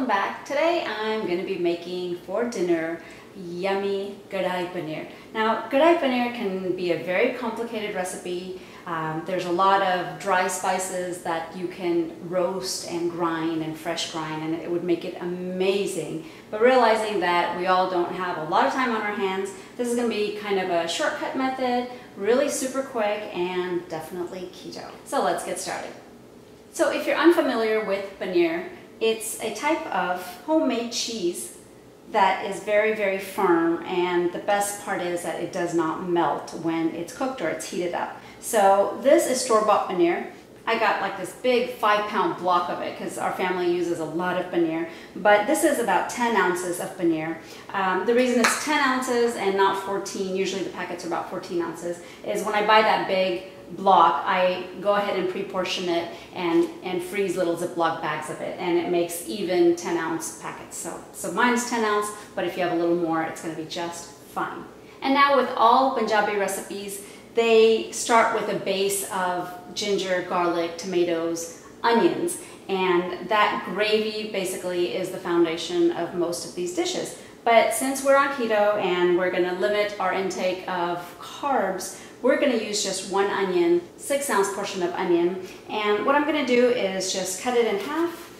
welcome back. Today I'm going to be making for dinner yummy Kadhai Paneer. Now Kadhai Paneer can be a very complicated recipe. There's a lot of dry spices that you can roast and grind and fresh grind, and it would make it amazing. But realizing that we all don't have a lot of time on our hands, this is going to be kind of a shortcut method, really super quick and definitely keto. So let's get started. So if you're unfamiliar with paneer, it's a type of homemade cheese that is very, very firm, and the best part is that it does not melt when it's cooked or it's heated up. So this is store-bought paneer. I got like this big 5-pound block of it because our family uses a lot of paneer, but this is about 10 ounces of paneer. The reason it's 10 ounces and not 14, usually the packets are about 14 ounces, is when I buy that big block, I go ahead and pre-portion it and freeze little Ziploc bags of it, and it makes even 10-ounce packets. So mine's 10 ounce, but if you have a little more, it's going to be just fine. And now with all Punjabi recipes, they start with a base of ginger, garlic, tomatoes, onions, and that gravy basically is the foundation of most of these dishes. But since we're on keto and we're going to limit our intake of carbs, we're going to use just one onion, 6-ounce portion of onion, and what I'm going to do is just cut it in half,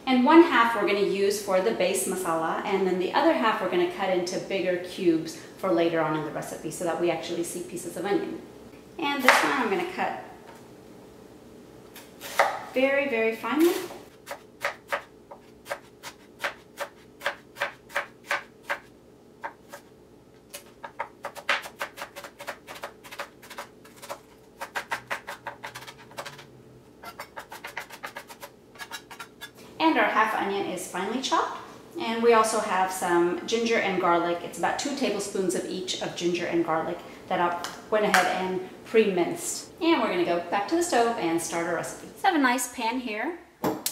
and one half we're going to use for the base masala, and then the other half we're going to cut into bigger cubes for later on in the recipe so that we actually see pieces of onion. And this one I'm going to cut very, very finely. And our half onion is finely chopped. And we also have some ginger and garlic. It's about 2 tablespoons of each of ginger and garlic that I went ahead and pre-minced. And we're going to go back to the stove and start our recipe. So I have a nice pan here. And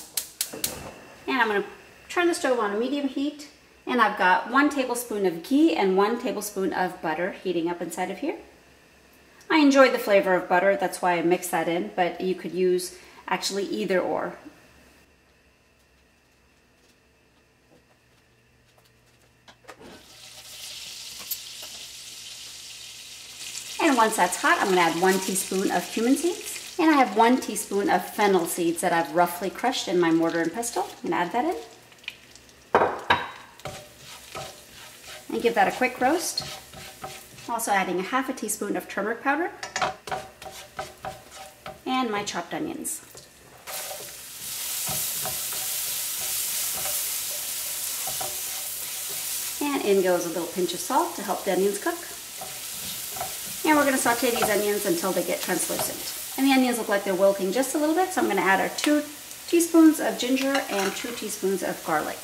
I'm going to turn the stove on a medium heat. And I've got 1 tablespoon of ghee and 1 tablespoon of butter heating up inside of here. I enjoy the flavor of butter, that's why I mix that in, but you could use actually either or. And once that's hot, I'm going to add 1 teaspoon of cumin seeds. And I have 1 teaspoon of fennel seeds that I've roughly crushed in my mortar and pestle. I'm going to add that in. And give that a quick roast. Also adding a half a teaspoon of turmeric powder. And my chopped onions. And in goes a little pinch of salt to help the onions cook. And we're going to saute these onions until they get translucent. And the onions look like they're wilting just a little bit, so I'm going to add our 2 teaspoons of ginger and 2 teaspoons of garlic.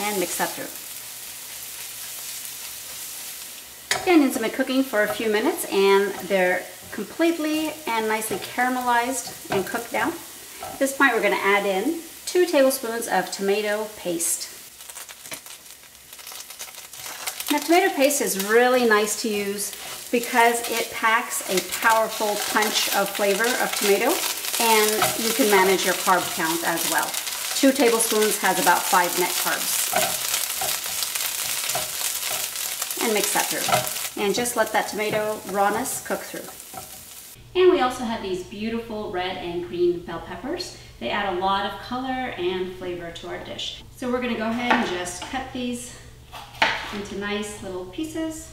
And mix that through. The onions have been cooking for a few minutes and they're completely and nicely caramelized and cooked down. At this point we're going to add in 2 tablespoons of tomato paste. Now tomato paste is really nice to use because it packs a powerful punch of flavor of tomato, and you can manage your carb count as well. 2 tablespoons has about 5 net carbs. And mix that through. And just let that tomato rawness cook through. And we also have these beautiful red and green bell peppers. They add a lot of color and flavor to our dish. So we're going to go ahead and just cut these into nice little pieces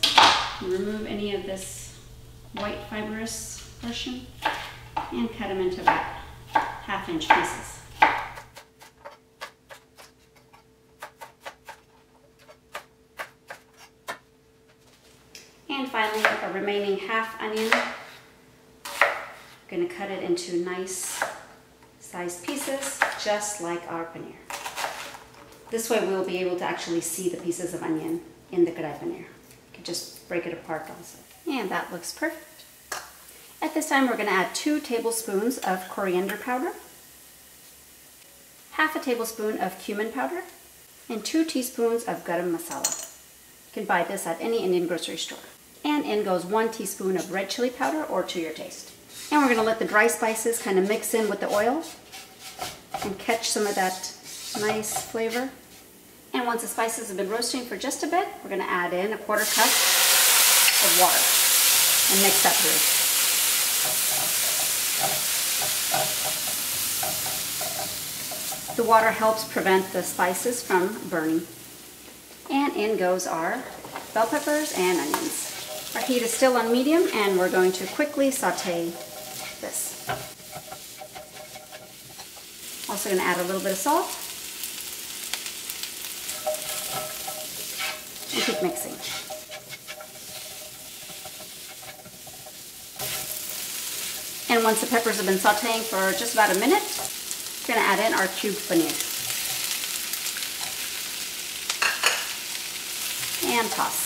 and remove any of this white fibrous portion and cut them into about 1/2-inch pieces. And finally, our remaining half onion, I'm going to cut it into nice sized pieces just like our paneer. This way we'll be able to actually see the pieces of onion in the Kadhai Paneer. You can just break it apart also. And that looks perfect. At this time we're going to add 2 tablespoons of coriander powder, 1/2 tablespoon of cumin powder, and 2 teaspoons of garam masala. You can buy this at any Indian grocery store. And in goes 1 teaspoon of red chili powder, or to your taste. And we're going to let the dry spices kind of mix in with the oil. and catch some of that nice flavor. And once the spices have been roasting for just a bit, we're going to add in a 1/4 cup of water and mix that through. The water helps prevent the spices from burning. And in goes our bell peppers and onions. Our heat is still on medium, and we're going to quickly saute this. Also going to add a little bit of salt. And keep mixing. And once the peppers have been sauteing for just about a minute, we're going to add in our cubed paneer. And toss.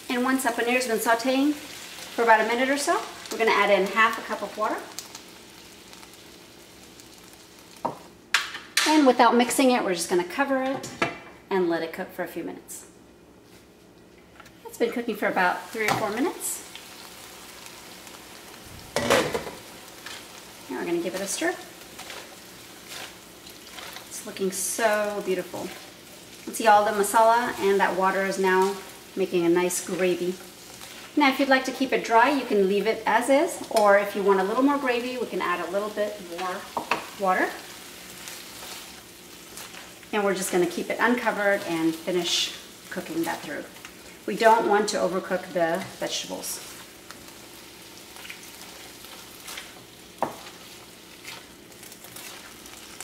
And once that paneer has been sauteing for about a minute or so, we're going to add in 1/2 cup of water. And without mixing it, we're just going to cover it and let it cook for a few minutes. It's been cooking for about 3 or 4 minutes. Now we're going to give it a stir. It's looking so beautiful. You can see all the masala and that water is now making a nice gravy. Now if you'd like to keep it dry, you can leave it as is, or if you want a little more gravy, we can add a little bit more water. And we're just going to keep it uncovered and finish cooking that through. We don't want to overcook the vegetables.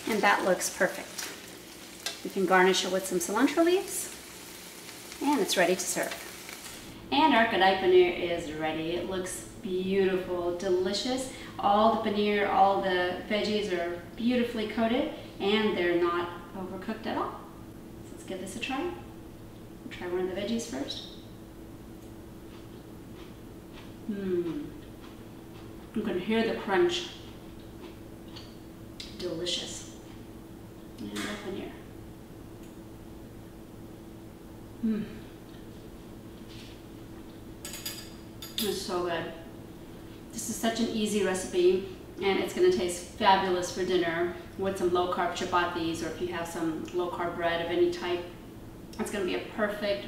And that looks perfect. We can garnish it with some cilantro leaves, and it's ready to serve. And our Kadhai Paneer is ready. It looks beautiful, delicious. All the paneer, all the veggies are beautifully coated, and they're not overcooked at all. So let's give this a try. We'll try one of the veggies first. You can hear the crunch. Delicious. And the paneer. It's so good. This is such an easy recipe, and it's going to taste fabulous for dinner with some low-carb chapatis, or if you have some low-carb bread of any type. It's going to be a perfect,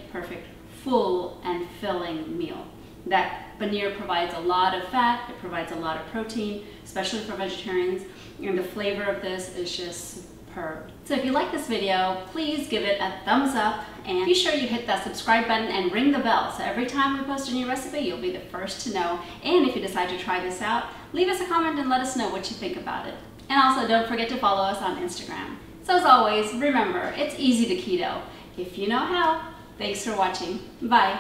full and filling meal. That paneer provides a lot of fat, it provides a lot of protein, especially for vegetarians, and the flavor of this is just superb. So if you like this video, please give it a thumbs up, and be sure you hit that subscribe button and ring the bell, so every time we post a new recipe, you'll be the first to know. And if you decide to try this out, leave us a comment and let us know what you think about it. And also don't forget to follow us on Instagram. So as always, remember, it's easy to keto if you know how. Thanks for watching. Bye.